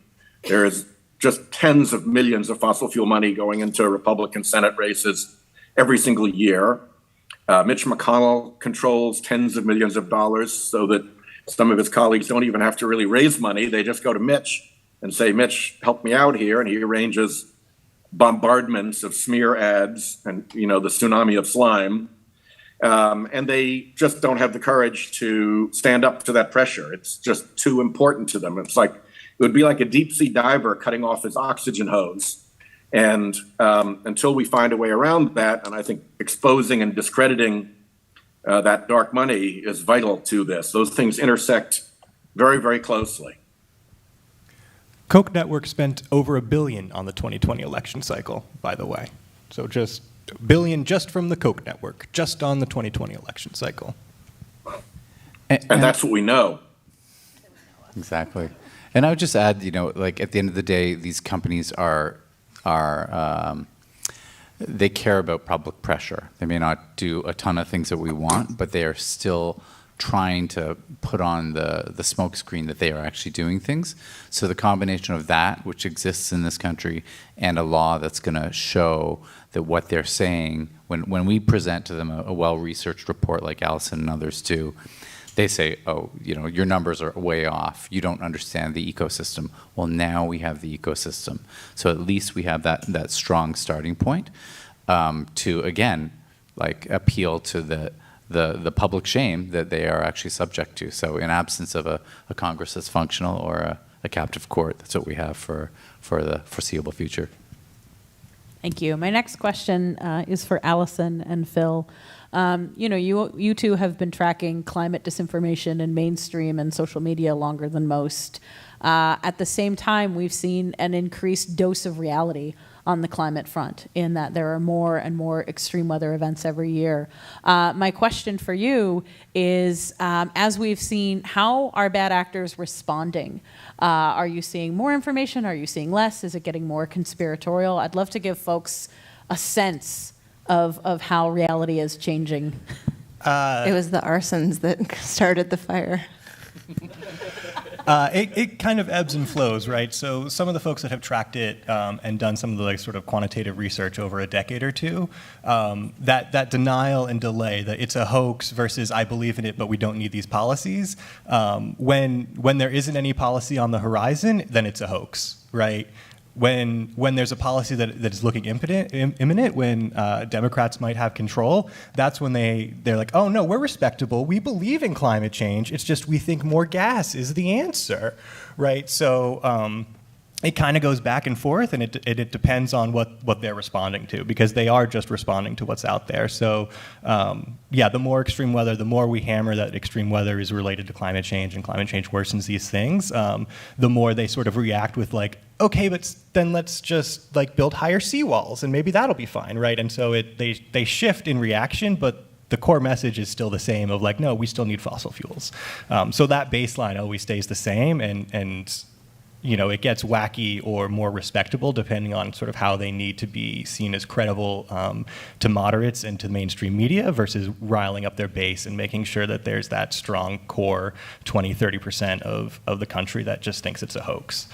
There is just tens of millions of fossil fuel money going into Republican Senate races every single year. Mitch McConnell controls tens of millions of dollars, so that some of his colleagues don't even have to really raise money. They just go to Mitch and say, Mitch, help me out here. And he arranges bombardments of smear ads and, the tsunami of slime. And they just don't have the courage to stand up to that pressure. It's just too important to them. It would be like a deep sea diver cutting off his oxygen hose. And until we find a way around that, and I think exposing and discrediting that dark money is vital to this. Those things intersect very, very closely. Koch network spent over $1 billion on the 2020 election cycle, by the way. So just $1 billion just from the Koch network, just on the 2020 election cycle. And that's what we know. Exactly. And I would just add, at the end of the day, these companies they care about public pressure. They may not do a ton of things that we want, but they are still trying to put on the smokescreen that they are actually doing things. So the combination of that, which exists in this country, and a law that's going to show that what they're saying, when we present to them a well-researched report like Allison and others do, they say, oh, your numbers are way off. You don't understand the ecosystem. Well, now we have the ecosystem. So at least we have that strong starting point to, again, appeal to the public shame that they are actually subject to. So in absence of a Congress that's functional or a captive court, that's what we have for the foreseeable future. Thank you. My next question is for Allison and Phil. You two have been tracking climate disinformation in mainstream and social media longer than most. At the same time, we've seen an increased dose of reality on the climate front, in that there are more and more extreme weather events every year. My question for you is, as we've seen, how are bad actors responding? Are you seeing more information? Are you seeing less? Is it getting more conspiratorial? I'd love to give folks a sense of how reality is changing. It was the arsons that started the fire. It kind of ebbs and flows, right? So some of the folks that have tracked it and done some of the like sort of quantitative research over a decade or two, that denial and delay, that it's a hoax versus I believe in it, but we don't need these policies. When there isn't any policy on the horizon, then it's a hoax, right? When there's a policy that is looking imminent, when Democrats might have control, that's when they're like, oh no, we're respectable. We believe in climate change. It's just we think more gas is the answer, right? So it kind of goes back and forth, and it depends on what they're responding to, because they are just responding to what's out there. So yeah, the more extreme weather, the more we hammer that extreme weather is related to climate change and climate change worsens these things, the more they sort of react with like, okay, but then let's just like build higher seawalls and maybe that'll be fine, right? And so they shift in reaction, but the core message is still the same of like, no, we still need fossil fuels. So that baseline always stays the same, and you know, it gets wacky or more respectable depending on sort of how they need to be seen as credible to moderates and to mainstream media versus riling up their base and making sure that there's that strong core 20, 30% of the country that just thinks it's a hoax.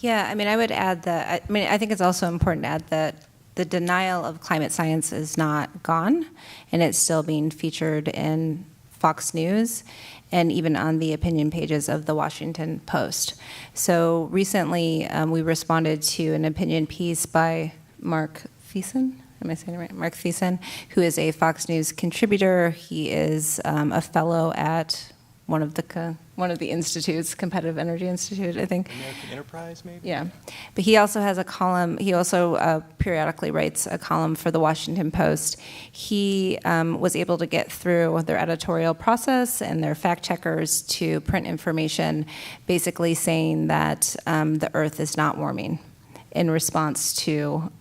Yeah, I mean, I would add that, I mean, I think it's also important to add that the denial of climate science is not gone, and it's still being featured in Fox News and even on the opinion pages of the Washington Post. So recently, we responded to an opinion piece by Mark Thiessen. Am I saying it right? Mark Thiessen, who is a Fox News contributor. He is a fellow at one of the institutes, Competitive Energy Institute, I think. American Enterprise, maybe? Yeah. But he also has a column. He also periodically writes a column for the Washington Post. He was able to get through their editorial process and their fact checkers to print information basically saying that the Earth is not warming in response to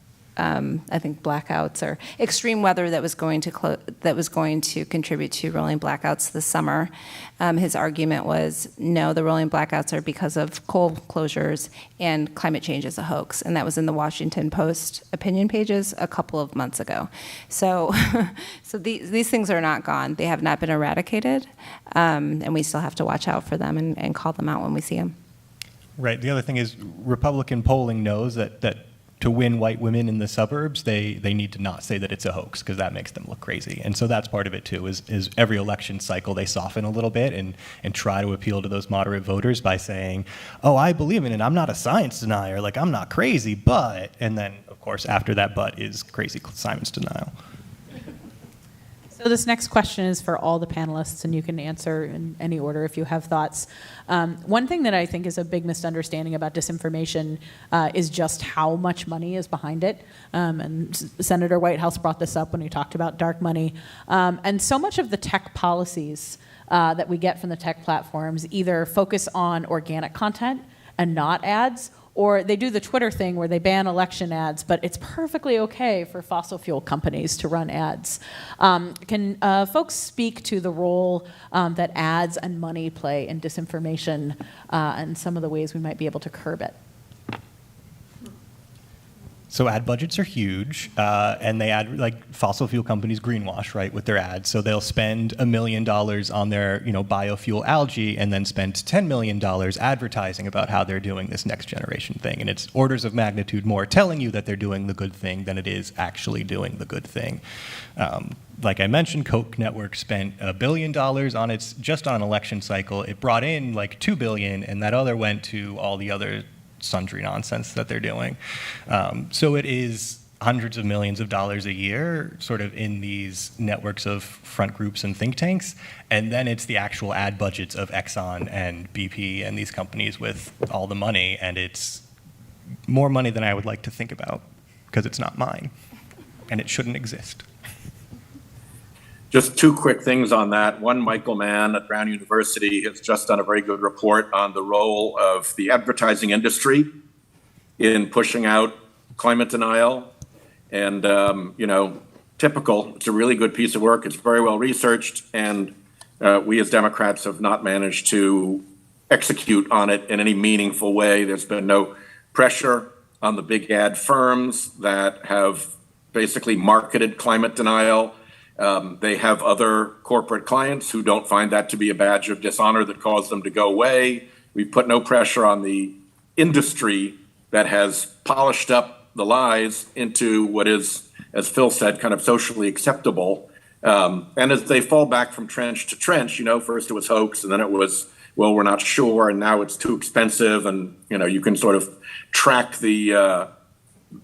I think blackouts or extreme weather that was going to contribute to rolling blackouts this summer. His argument was, no, the rolling blackouts are because of coal closures and climate change is a hoax. And that was in the Washington Post opinion pages a couple of months ago. So, so these things are not gone. They have not been eradicated, and we still have to watch out for them and call them out when we see them. Right. The other thing is Republican polling knows that to win white women in the suburbs, they need to not say that it's a hoax, because that makes them look crazy. And so that's part of it too, is every election cycle they soften a little bit and try to appeal to those moderate voters by saying, oh, I believe in it, I'm not a science denier, like I'm not crazy, but, and then of course after that but is crazy science denial. So this next question is for all the panelists, and you can answer in any order if you have thoughts. One thing that I think is a big misunderstanding about disinformation is just how much money is behind it. And Senator Whitehouse brought this up when he talked about dark money. And so much of the tech policies that we get from the tech platforms either focus on organic content and not ads, or they do the Twitter thing where they ban election ads, but it's perfectly okay for fossil fuel companies to run ads. Can folks speak to the role that ads and money play in disinformation and some of the ways we might be able to curb it? So ad budgets are huge, and they add, like fossil fuel companies greenwash, right, with their ads. So they'll spend $1 million on their, biofuel algae, and then spend $10 million advertising about how they're doing this next generation thing. And it's orders of magnitude more telling you that they're doing the good thing than it is actually doing the good thing. Like I mentioned, Koch network spent $1 billion on just on election cycle. It brought in like $2 billion, and that other went to all the other sundry nonsense that they're doing. So it is hundreds of millions of dollars a year sort of in these networks of front groups and think tanks. And then it's the actual ad budgets of Exxon and BP and these companies with all the money. And it's more money than I would like to think about, because it's not mine and it shouldn't exist. Just two quick things on that. One, Michael Mann at Brown University has just done a very good report on the role of the advertising industry in pushing out climate denial. And, typical, it's a really good piece of work. It's very well researched. And we as Democrats have not managed to execute on it in any meaningful way. There's been no pressure on the big ad firms that have basically marketed climate denial They have other corporate clients who don't find that to be a badge of dishonor that caused them to go away. We've put no pressure on the industry that has polished up the lies into what is, as Phil said, kind of socially acceptable. And as they fall back from trench to trench, first it was hoax, and then it was, well, we're not sure, and now it's too expensive, and you can sort of track the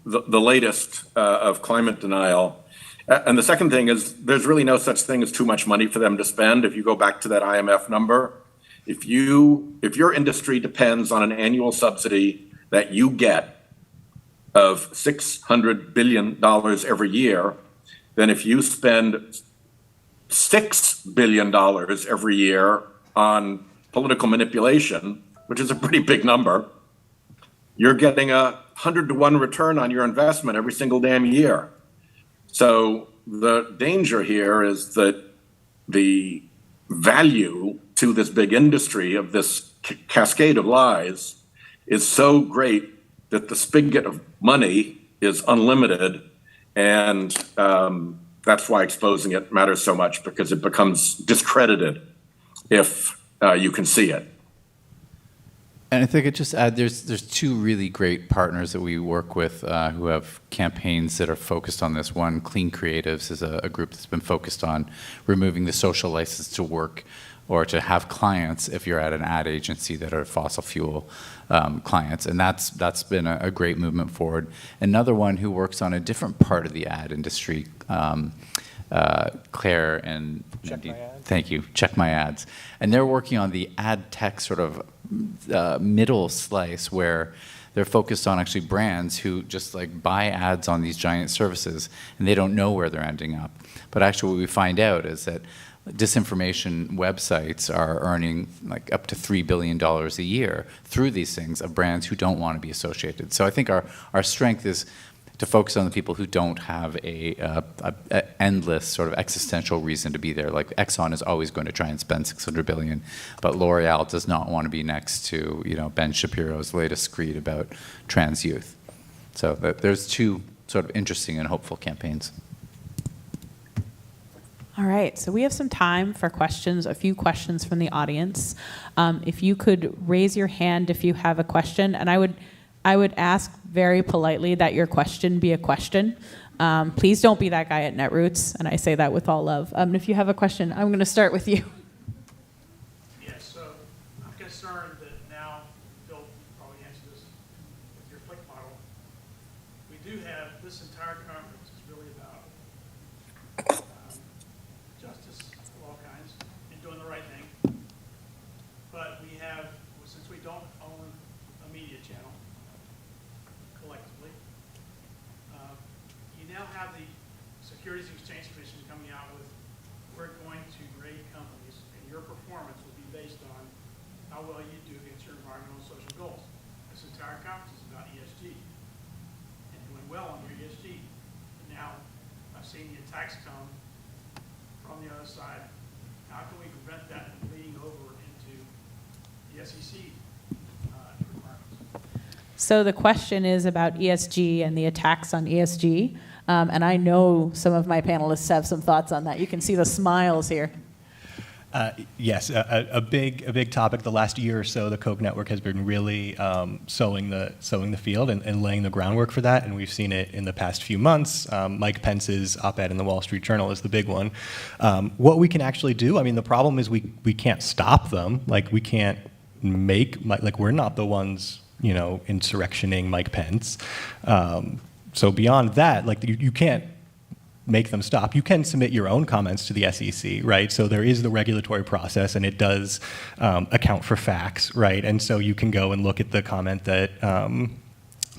latest of climate denial. And the second thing is there's really no such thing as too much money for them to spend. If you go back to that IMF number, if your industry depends on an annual subsidy that you get of $600 billion every year, then if you spend $6 billion every year on political manipulation, which is a pretty big number, you're getting 100-to-1 return on your investment every single damn year. So the danger here is that the value to this big industry of this cascade of lies is so great that the spigot of money is unlimited, and that's why exposing it matters so much, because it becomes discredited if you can see it. And I think it just add there's two really great partners that we work with who have campaigns that are focused on this. One, Clean Creatives, is a group that's been focused on removing the social license to work or to have clients if you're at an ad agency that are fossil fuel clients, and that's been a great movement forward. Another one who works on a different part of the ad industry, Claire and thank you, Check My Ads, and they're working on the ad tech sort of middle slice where they're focused on actually brands who just like buy ads on these giant services and they don't know where they're ending up. But actually what we find out is that disinformation websites are earning like up to $3 billion a year through these things of brands who don't want to be associated. So I think our strength is to focus on the people who don't have a endless sort of existential reason to be there. Like Exxon is always going to try and spend $600 billion, but L'Oreal does not want to be next to Ben Shapiro's latest screed about trans youth. So there's two sort of interesting and hopeful campaigns. All right, so we have some time for questions, a few questions from the audience. If you could raise your hand if you have a question, and I would ask very politely that your question be a question. Please don't be that guy at Netroots, and I say that with all love. If you have a question, I'm going to start with you. Yes, so I'm concerned that now, Phil probably answered this with your flick model. We do have this entire conference is really about justice of all kinds and doing the right thing. But we have, since we don't own a media channel collectively, you now have the Securities and Exchange Commission coming out with, we're going to grade companies and your performance will be based on how well you do against your environmental and social goals. This entire conference is about ESG and doing well under ESG. And now I've seen the attacks come from the other side. How can we prevent that from bleeding over into the SEC requirements? So the question is about ESG and the attacks on ESG, and I know some of my panelists have some thoughts on that. You can see the smiles here. Yes, a big topic. The last year or so, the Koch network has been really sowing the field and laying the groundwork for that, and we've seen it in the past few months. Mike Pence's op-ed in the Wall Street Journal is the big one. What we can actually do, I mean, the problem is we can't stop them. Like we can't we're not the ones insurrectioning Mike Pence. So beyond that, like you can't make them stop. You can submit your own comments to the SEC, right? So there is the regulatory process, and it does account for facts, right? And so you can go and look at the comment that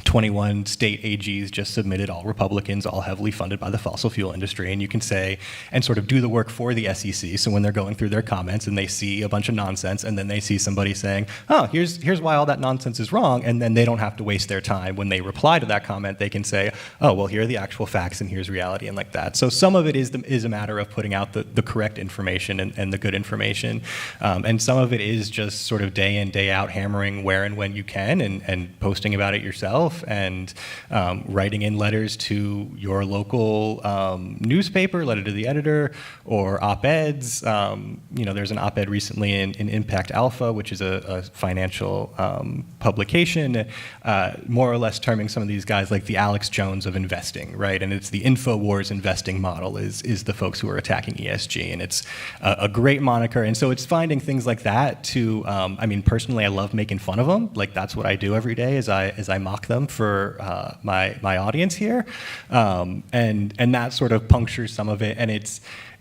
21 state AGs just submitted, all Republicans, all heavily funded by the fossil fuel industry, and you can say, and sort of do the work for the SEC, so when they're going through their comments and they see a bunch of nonsense, and then they see somebody saying, oh, here's why all that nonsense is wrong, and then they don't have to waste their time. When they reply to that comment, they can say, oh, well, here are the actual facts, and here's reality, and like that. So some of it is a matter of putting out the correct information and the good information, and some of it is just sort of day in, day out hammering where and when you can, and posting about it yourself, and writing in letters to your local newspaper, letter to the editor, or op-eds. There's an op-ed recently in Impact Alpha, which is a financial publication, more or less terming some of these guys like the Alex Jones of investing, right? And it's the InfoWars investing model is the folks who are attacking ESG, and it's a great moniker. And so it's finding things like that to, personally, I love making fun of them. Like, that's what I do every day is I mock them for my audience here. And that sort of punctures some of it. And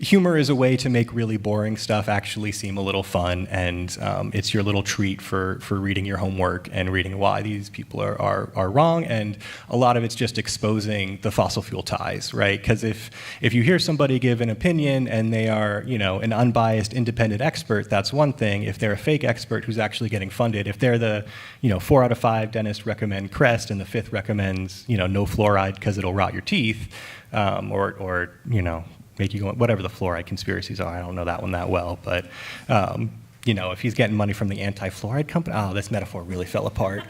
humor is a way to make really boring stuff actually seem a little fun, and it's your little treat for reading your homework and reading why these people are wrong. And a lot of it's just exposing the fossil fuel ties, right? Because if you hear somebody give an opinion and they are, an unbiased independent expert, that's one thing. If they're a fake expert who's actually getting funded, if they're the 4 out of 5 dentists recommend Crest and the 5th recommends no fluoride because it'll rot your teeth, or make you go, whatever the fluoride conspiracies are. I don't know that one that well, but if he's getting money from the anti-fluoride company, this metaphor really fell apart.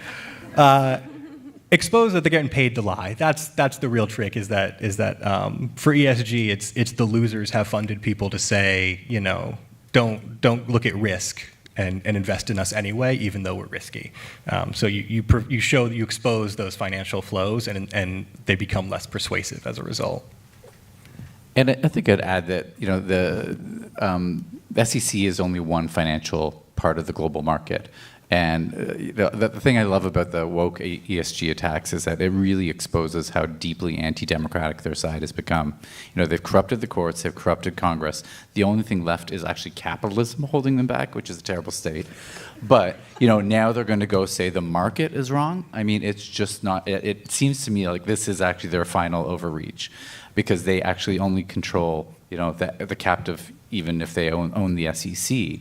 Expose that they're getting paid to lie. That's the real trick. Is that for ESG, it's the losers have funded people to say, don't look at risk and invest in us anyway, even though we're risky. So you expose those financial flows, and they become less persuasive as a result. And I think I'd add that the SEC is only one financial part of the global market. And the thing I love about the woke ESG attacks is that it really exposes how deeply anti-democratic their side has become. They've corrupted the courts, they've corrupted Congress. The only thing left is actually capitalism holding them back, which is a terrible state. But now they're going to go say the market is wrong. It's just not. It seems to me like this is actually their final overreach, because they actually only control the captive, even if they own the SEC.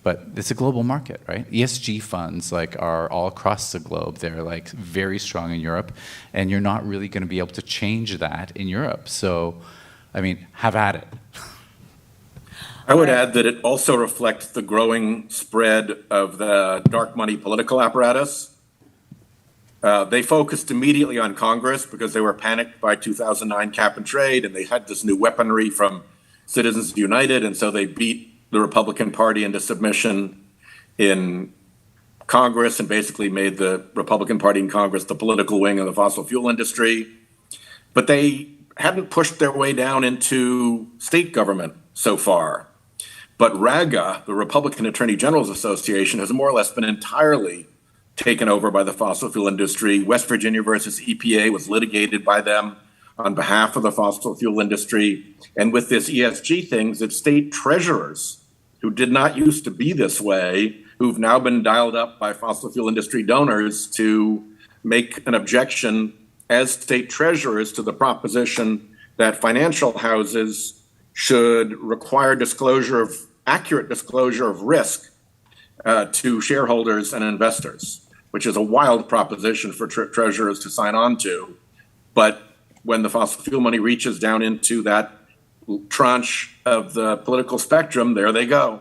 But it's a global market, right? ESG funds are all across the globe. They're very strong in Europe, and you're not really going to be able to change that in Europe. So, have at it. I would add that it also reflects the growing spread of the dark money political apparatus. They focused immediately on Congress because they were panicked by 2009 cap and trade, and they had this new weaponry from Citizens United, and so they beat the Republican Party into submission in Congress and basically made the Republican Party in Congress the political wing of the fossil fuel industry. But they hadn't pushed their way down into state government so far. But RAGA, the Republican Attorney General's Association, has more or less been entirely taken over by the fossil fuel industry. West Virginia versus EPA was litigated by them on behalf of the fossil fuel industry. And with this ESG things, it's state treasurers who did not used to be this way, who've now been dialed up by fossil fuel industry donors to make an objection as state treasurers to the proposition that financial houses should require accurate disclosure of risk to shareholders and investors, which is a wild proposition for treasurers to sign on to. But when the fossil fuel money reaches down into that tranche of the political spectrum, there they go.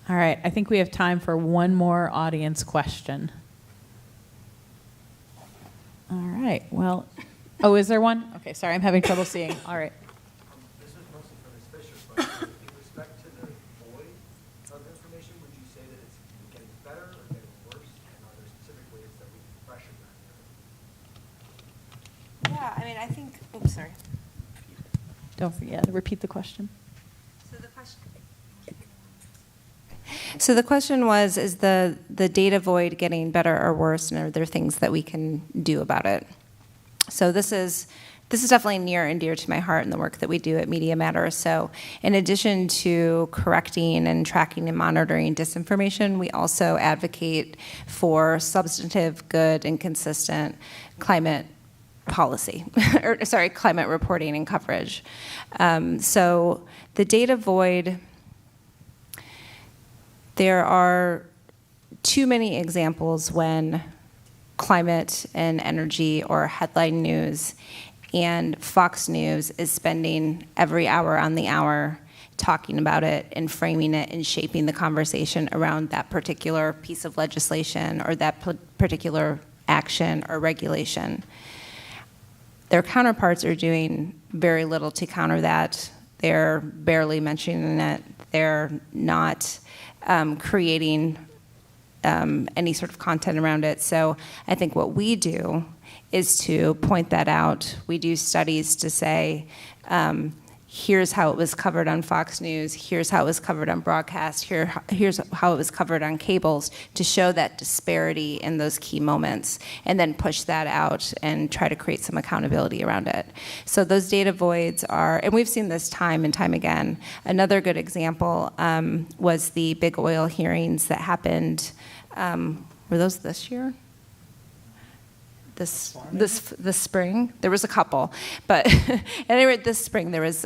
All right, I think we have time for one more audience question. All right, well, is there one? Okay, sorry, I'm having trouble seeing. All right. This is mostly for Ms. Fisher, but with respect to the void of information, would you say that it's getting better or getting worse? And are there specific ways that we can pressure that? Yeah, I think, oops, sorry. Don't forget to repeat the question. So the question was, is the data void getting better or worse, and are there things that we can do about it? So this is definitely near and dear to my heart in the work that we do at Media Matters. So in addition to correcting and tracking and monitoring disinformation, we also advocate for substantive, good, and consistent climate policy, climate reporting and coverage. So the data void, there are too many examples when climate and energy or headline news and Fox News is spending every hour on the hour talking about it and framing it and shaping the conversation around that particular piece of legislation or that particular action or regulation. Their counterparts are doing very little to counter that. They're barely mentioning it. They're not creating any sort of content around it. So I think what we do is to point that out. We do studies to say, here's how it was covered on Fox News, here's how it was covered on broadcast, here's how it was covered on cables, to show that disparity in those key moments, and then push that out and try to create some accountability around it. So those data voids are, and we've seen this time and time again. Another good example was the big oil hearings that happened, were those this year? This spring. There was a couple, but anyway, this spring there was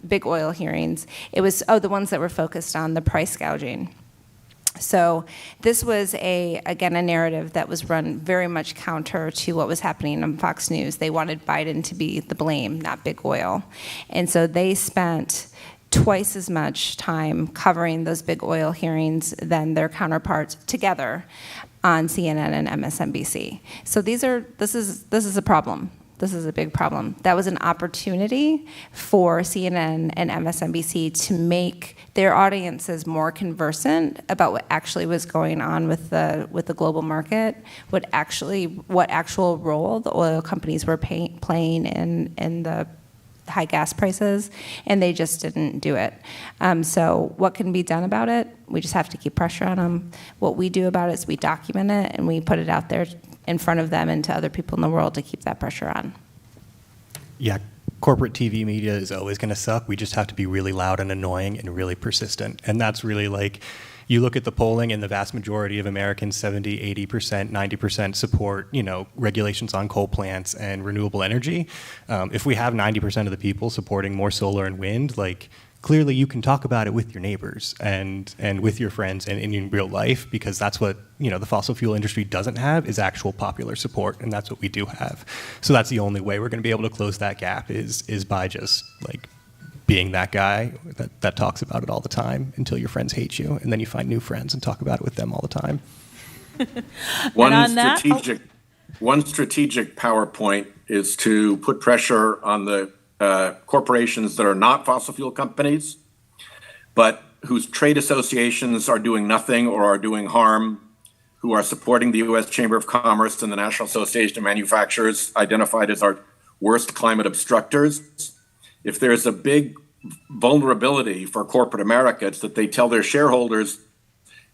big oil hearings. It was the ones that were focused on the price gouging. So this was again a narrative that was run very much counter to what was happening on Fox News. They wanted Biden to be the blame, not big oil, and so they spent twice as much time covering those big oil hearings than their counterparts together on CNN and MSNBC. So this is a problem. This is a big problem. That was an opportunity for CNN and MSNBC to make their audiences more conversant about what actually was going on with the global market, what actual role the oil companies were playing in the high gas prices, and they just didn't do it. So what can be done about it? We just have to keep pressure on them. What we do about it is we document it and we put it out there in front of them and to other people in the world to keep that pressure on. Yeah, corporate TV media is always going to suck. We just have to be really loud and annoying and really persistent. And that's really like, you look at the polling and the vast majority of Americans, 70, 80%, 90% support, regulations on coal plants and renewable energy. If we have 90% of the people supporting more solar and wind, like clearly you can talk about it with your neighbors and with your friends and in real life, because that's what, the fossil fuel industry doesn't have is actual popular support, and that's what we do have. So that's the only way we're going to be able to close that gap is by just like being that guy that talks about it all the time until your friends hate you, and then you find new friends and talk about it with them all the time. One strategic PowerPoint is to put pressure on the corporations that are not fossil fuel companies, but whose trade associations are doing nothing or are doing harm, who are supporting the U.S. Chamber of Commerce and the National Association of Manufacturers, identified as our worst climate obstructors. If there's a big vulnerability for corporate America, it's that they tell their shareholders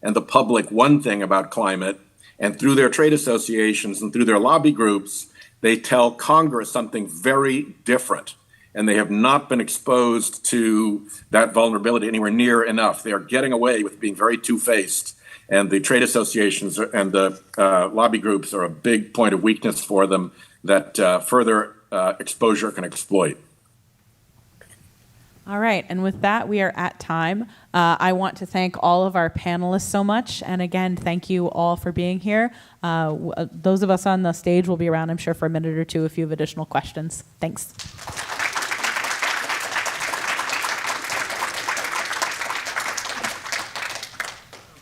and the public one thing about climate, and through their trade associations and through their lobby groups, they tell Congress something very different. And they have not been exposed to that vulnerability anywhere near enough. They are getting away with being very two-faced. And the trade associations and the lobby groups are a big point of weakness for them that further exposure can exploit. All right, and with that, we are at time. I want to thank all of our panelists so much, and again, thank you all for being here. Those of us on the stage will be around, I'm sure, for a minute or two if you have additional questions. Thanks.